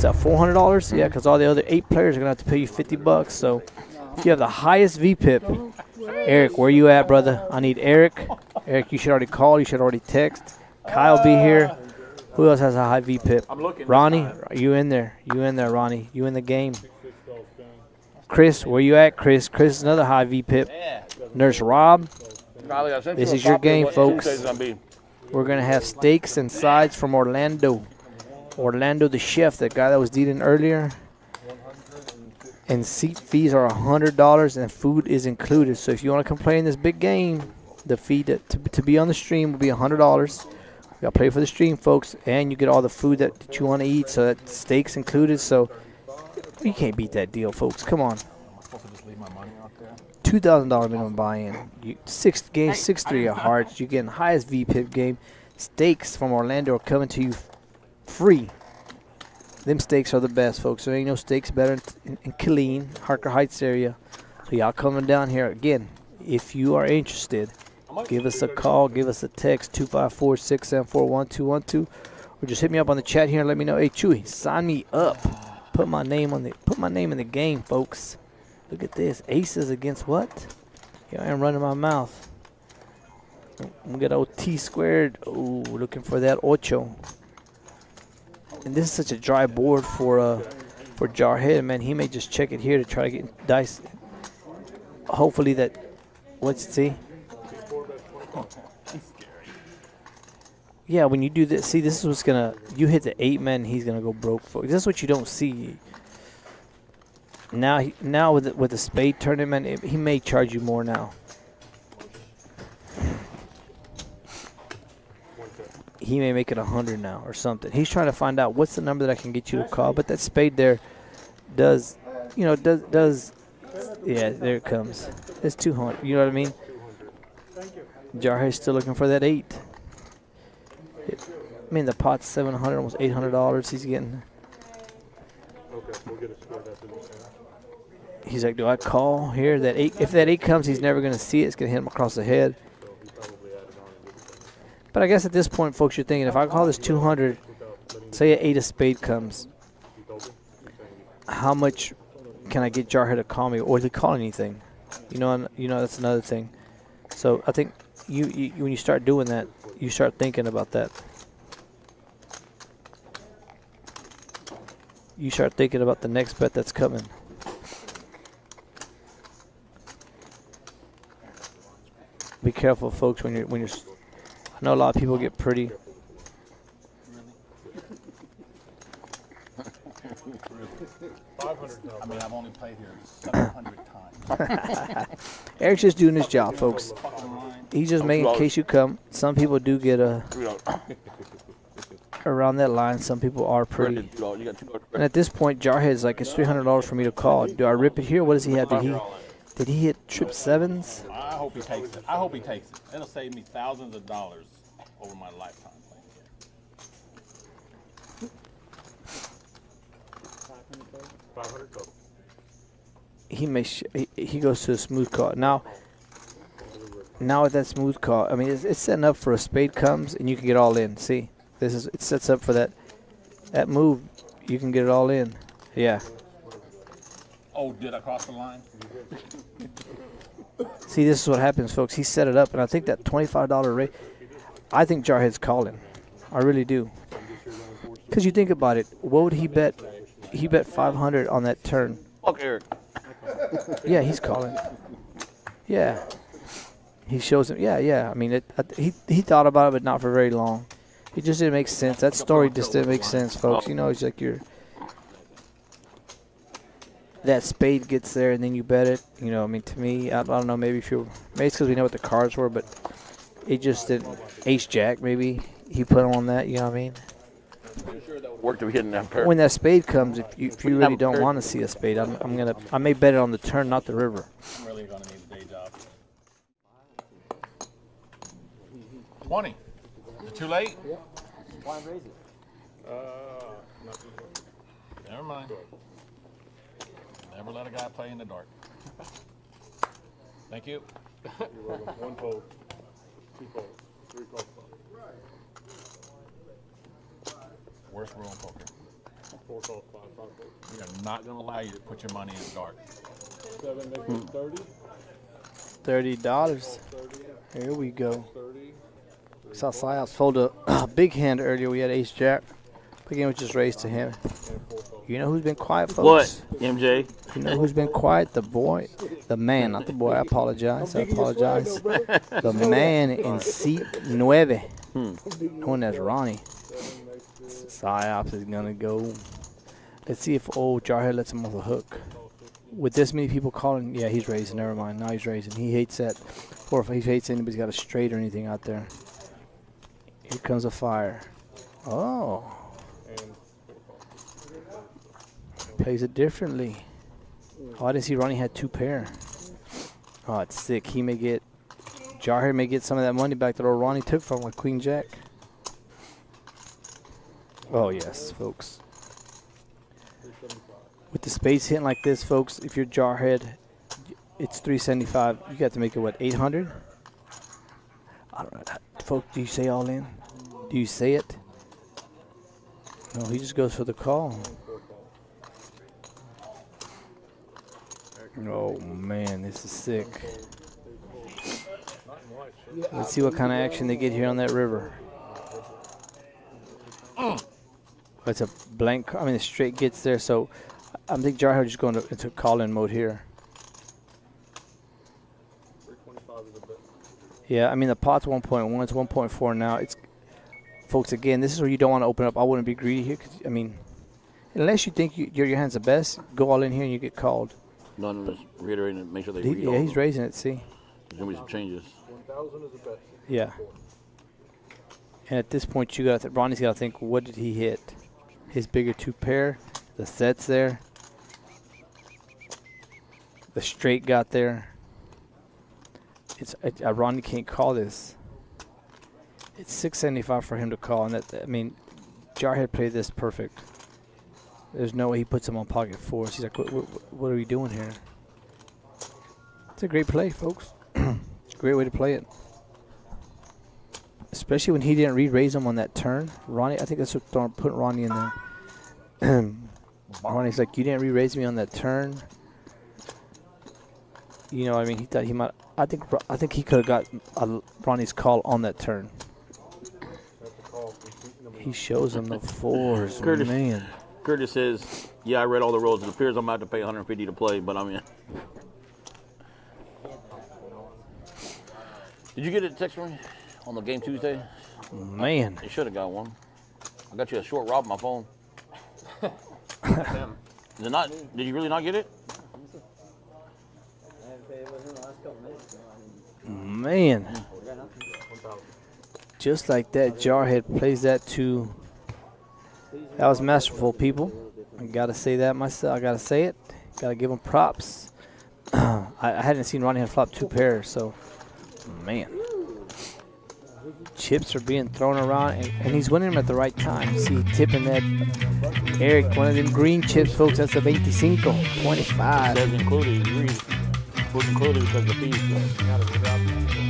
what's that, $400? Yeah, because all the other 8 players are going to have to pay you $50. So if you have the highest VPIP, Eric, where you at, brother? I need Eric. Eric, you should already call. You should already text. Kyle be here. Who else has a high VPIP? Ronnie, you in there. You in there, Ronnie. You in the game. Chris, where you at, Chris? Chris is another high VPIP. Nurse Rob, this is your game, folks. We're going to have steaks and sides from Orlando. Orlando, the chef, that guy that was eating earlier. And seat fees are $100 and food is included. So if you want to come play in this big game, the fee to be on the stream will be $100. You got to play for the stream, folks, and you get all the food that you want to eat. So that steaks included. So you can't beat that deal, folks. Come on. $2,000 minimum buy-in. 6 games, 6-3 of hearts. You're getting highest VPIP game. Steaks from Orlando are coming to you free. Them steaks are the best, folks. There ain't no steaks better in Killeen, Harker Heights area. So y'all coming down here. Again, if you are interested, give us a call, give us a text, 254-674-1212. Or just hit me up on the chat here and let me know, hey, Chewy, sign me up. Put my name in the game, folks. Look at this. Aces against what? Here I am running my mouth. I'm going to get OT squared. Ooh, looking for that ocho. And this is such a dry board for Jarhead, man. He may just check it here to try to get dice. Hopefully that, let's see. Yeah, when you do this, see, this is what's going to, you hit the 8 man, he's going to go broke, folks. This is what you don't see. Now with the spade tournament, he may charge you more now. He may make it 100 now or something. He's trying to find out what's the number that I can get you to call. But that spade there does, yeah, there it comes. It's 200. You know what I mean? Jarhead's still looking for that 8. I mean, the pot's $700, almost $800. He's getting. He's like, do I call here? That 8. If that 8 comes, he's never going to see it. It's going to hit him across the head. But I guess at this point, folks, you're thinking, if I call this 200, say an 8 of spade comes, how much can I get Jarhead to call me? Or is he call anything? You know, that's another thing. So I think you when you start doing that, you start thinking about that. You start thinking about the next bet that's coming. Be careful, folks, when you're. I know a lot of people get pretty. I mean, I've only played here 700 times. Eric's just doing his job, folks. He's just making in case you come. Some people do get around that line. Some people are pretty. And at this point, Jarhead's like, it's $300 for me to call. Do I rip it here? What does he have? Did he hit trip sevens? I hope he takes it. I hope he takes it. It'll save me thousands of dollars over my lifetime playing here. 500 total. He goes to a smooth call. Now with that smooth call, I mean, it's setting up for a spade comes and you can get all in. See, it sets up for that move. You can get it all in. Yeah. Oh, did I cross the line? See, this is what happens, folks. He set it up, and I think that $25 rate, I think Jarhead's calling. I really do. Because you think about it, what would he bet? He bet 500 on that turn. Fuck Eric. Yeah, he's calling. Yeah. He shows him. Yeah. I mean, he thought about it, but not for very long. It just didn't make sense. That story just didn't make sense, folks. You know, it's like that spade gets there and then you bet it. You know, I mean, to me, I don't know, maybe it's because we know what the cards were, but it just didn't. Ace Jack, maybe he put on that. You know what I mean? When that spade comes, if you really don't want to see a spade, I may bet it on the turn, not the river. I'm really gonna need a day job. 20. Is it too late? Yeah. Why raise it? Never mind. Never let a guy play in the dark. Thank you. You're welcome. 1 fold, 2 folds, 3 folds. Worst rule in poker. 4 calls, 5 calls. We are not gonna allow you to put your money in the dark. 7 makes it 30. $30. 30. Here we go. 30. Saw Psyops fold a big hand earlier. We had ace jack. Big hand was just raised to him. You know who's been quiet, folks? What? MJ? You know who's been quiet? The boy. The man, not the boy. I apologize. The man in seat 9. Known as Ronnie. Psyops is going to go. Let's see if old Jarhead lets him off the hook. With this many people calling, yeah, he's raising. Never mind. Now he's raising. He hates that. Or if he hates anybody's got a straight or anything out there. Here comes a fire. Oh. Plays it differently. Oh, I didn't see Ronnie had 2 pair. Oh, it's sick. He may get, Jarhead may get some of that money back that old Ronnie took from with Queen Jack. Oh, yes, folks. With the spades hitting like this, folks, if you're Jarhead, it's 375. You got to make it, what, 800? I don't know. Folks, do you say all in? Do you say it? No, he just goes for the call. Oh, man, this is sick. Let's see what kind of action they get here on that river. It's a blank. I mean, the straight gets there, so I think Jarhead is going into call-in mode here. 325 is a bit. Yeah, I mean, the pot's 1.1. It's 1.4 now. It's, folks, again, this is where you don't want to open up. I wouldn't be greedy here. 'Cause, I mean, unless you think your hand's the best, go all in here and you get called. None of us reiterating and make sure they read Yeah, all he's of them. raising it, see? There's going to be some changes. 1,000 is a bet. Yeah. And at this point, you got Ronnie's got to think, what did he hit? His bigger 2 pair, the set's there, the straight got there. It's Ronnie can't call this. It's 675 for him to call, and that, I mean, Jarhead played this perfect. There's no way he puts him on pocket 4s. He's like, what are we doing here? It's a great play, folks. It's a great way to play it. Especially when he didn't re-raise him on that turn. Ronnie, I think that's what putting Ronnie in there. Ronnie's like, you didn't re-raise me on that turn. You know what I mean? He thought he might. I think he could have got Ronnie's call on that turn. He shows him the 4s, Curtis. man. Curtis says, yeah, I read all the rules. It appears I'm about to pay 150 to play, but I'm in. Did you get a text from me on the game Tuesday? Man. You should have got one. I got you a short rob on my phone. Is it not? Did you really not get it? Man. Just like that, Jarhead plays that to. That was masterful, people. I gotta say that myself. I gotta say it. Gotta give him props. I hadn't seen Ronnie flop 2 pairs, so man. Chips are being thrown around, and he's winning them at the right time. See, tipping that Eric, one of them green chips, folks. That's a 25, 25. It says included. It was included because of the fees.